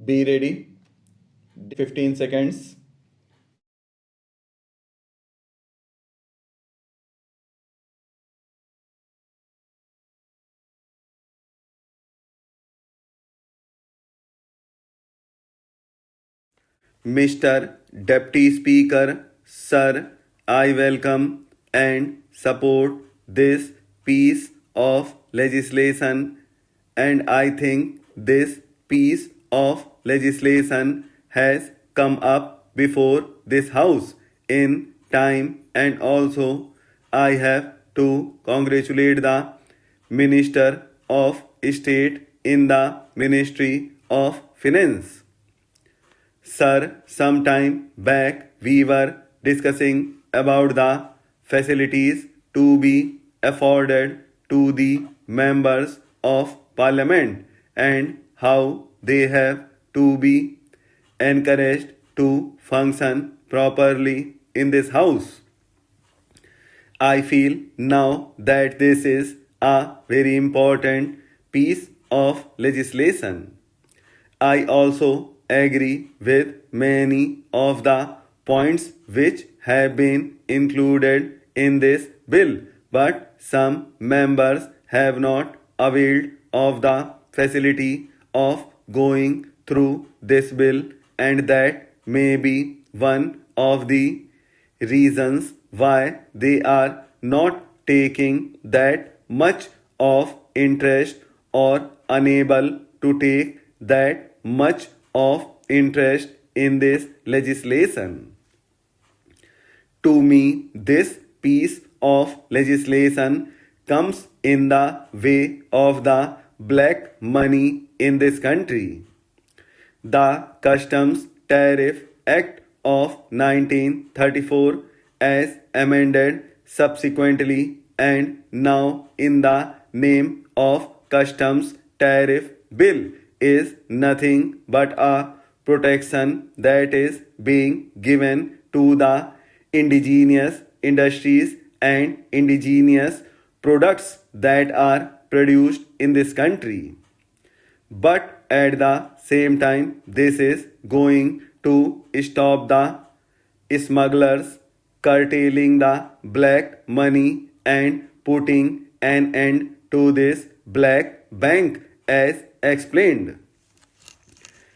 Be ready. 15 seconds. Mr. Deputy Speaker, Sir, I welcome and support this piece of legislation, and I think this piece of legislation has come up before this House in time, and also I have to congratulate the Minister of State in the Ministry of Finance. Sir, some time back we were discussing about the facilities to be afforded to the members of parliament and how they have to be encouraged to function properly in this house. I feel now that this is a very important piece of legislation. I also agree with many of the points which have been included in this bill, but some members have not availed of the facility of going through this bill, and that may be one of the reasons why they are not taking that much of interest or unable to take that much of interest in this legislation. To me, this piece of legislation comes in the way of the black money in this country. The Customs Tariff Act of 1934 as amended subsequently and now in the name of Customs Tariff Bill is nothing but a protection that is being given to the indigenous industries and indigenous products that are produced in this country. But at the same time, this is going to stop the smugglers curtailing the black money and putting an end to this black bank as explained.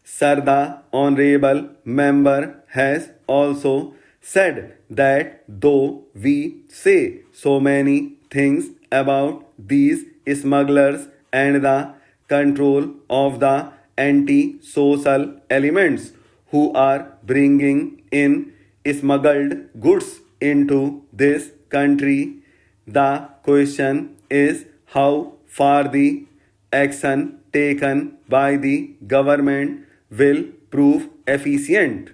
Sir, the Honorable Member has also said that though we say so many things about these smugglers and the control of the anti-social elements who are bringing in smuggled goods into this country, the question is how far the action taken by the government will prove efficient.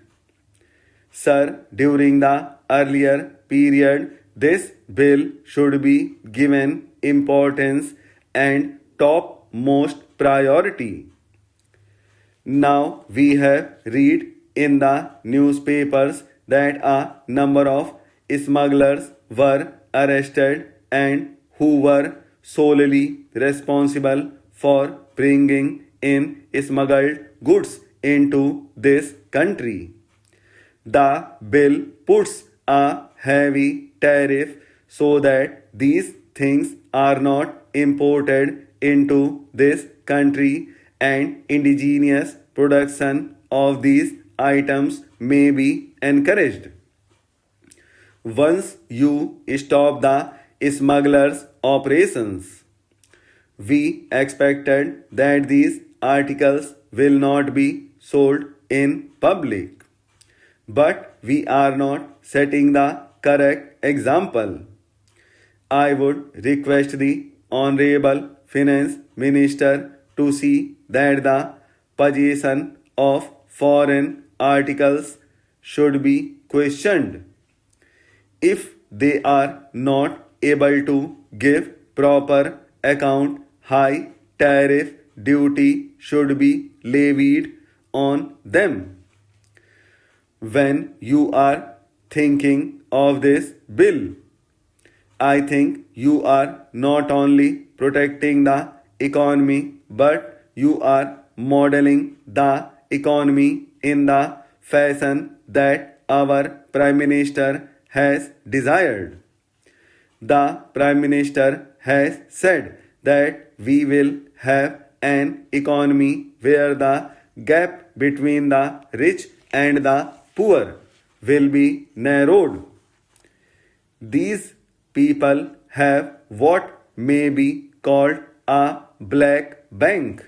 Sir, during the earlier period, this bill should be given importance and topmost priority. Now we have read in the newspapers that a number of smugglers were arrested and who were solely responsible for bringing in smuggled goods into this country. The bill puts a heavy tariff so that these things are not imported into this country and indigenous production of these items may be encouraged. Once you stop the smugglers' operations, we expected that these articles will not be sold in public. But we are not setting the correct example. I would request the Honorable Finance Minister to see that the possession of foreign articles should be questioned. If they are not able to give proper account, high tariff duty should be levied on them. When you are thinking of this bill, I think you are not only protecting the economy but you are modeling the economy in the fashion that our Prime Minister has desired. The Prime Minister has said that we will have an economy where the gap between the rich and the poor will be narrowed. These people have what may be called a black bank.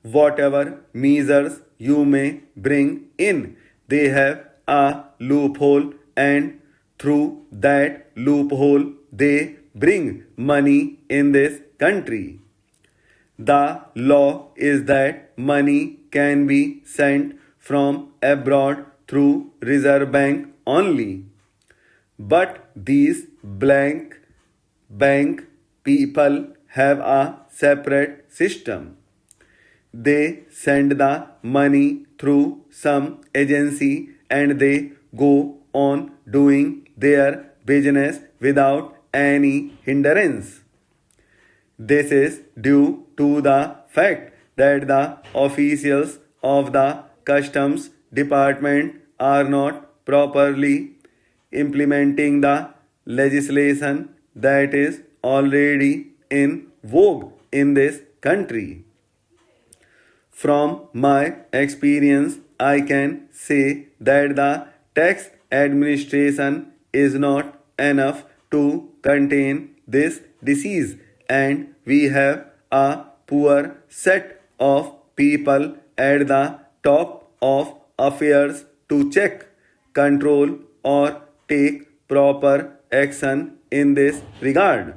Whatever measures you may bring in, they have a loophole, and through that loophole they bring money in this country. The law is that money can be sent from abroad through Reserve Bank only. But these blank bank people have a separate system. They send the money through some agency and they go on doing their business without any hindrance. This is due to the fact that the officials of the Customs Department are not properly implementing the legislation that is already in vogue in this country. From my experience, I can say that the tax administration is not enough to contain this disease, and we have a poor set of people at the top of affairs to check, control, or take proper action in this regard.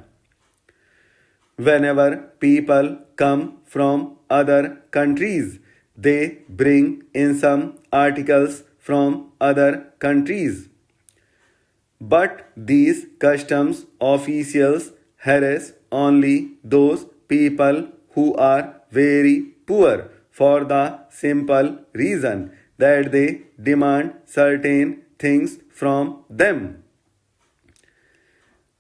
Whenever people come from other countries, they bring in some articles from other countries. But these customs officials harass only those people who are very poor for the simple reason that they demand certain things from them.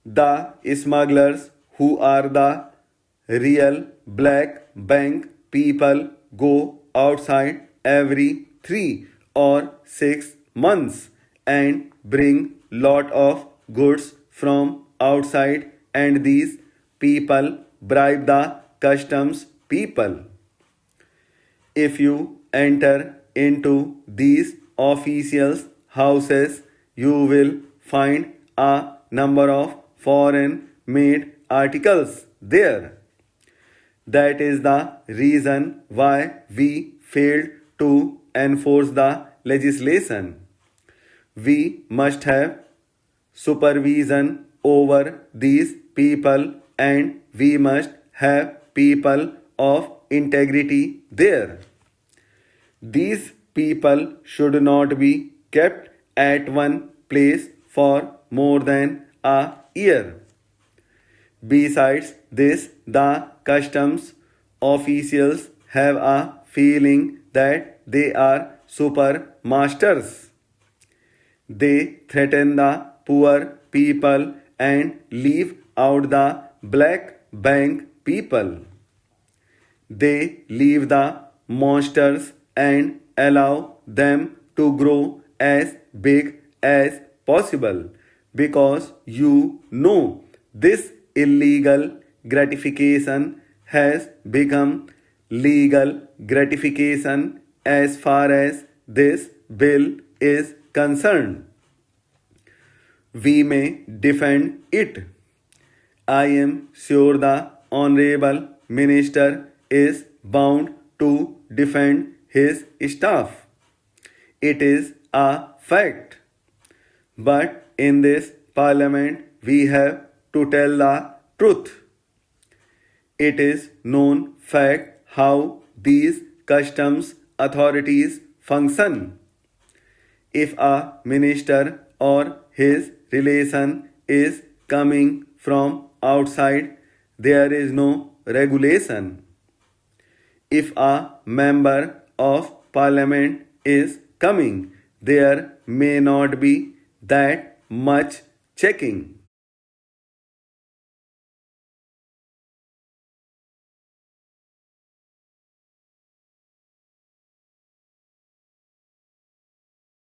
The smugglers, who are the real black bank people, go outside every 3 or 6 months and bring lot of goods from outside, and these people bribe the customs people. If you enter into these officials' houses, you will find a number of foreign made articles there. That is the reason why we failed to enforce the legislation. We must have supervision over these people, and we must have people of integrity there. These people should not be kept at one place for more than a year. Besides this, the customs officials have a feeling that they are super masters. They threaten the poor people and leave out the black bank people. They leave the monsters and allow them to grow as big as possible, because this illegal gratification has become legal gratification as far as this bill is concerned. We may defend it. I am sure the Honorable Minister is bound to defend his staff. It is a fact. But in this Parliament, we have to tell the truth. It is known fact how these customs authorities function. If a minister or his relation is coming from outside, there is no regulation. If a member of Parliament is coming, there may not be that much checking.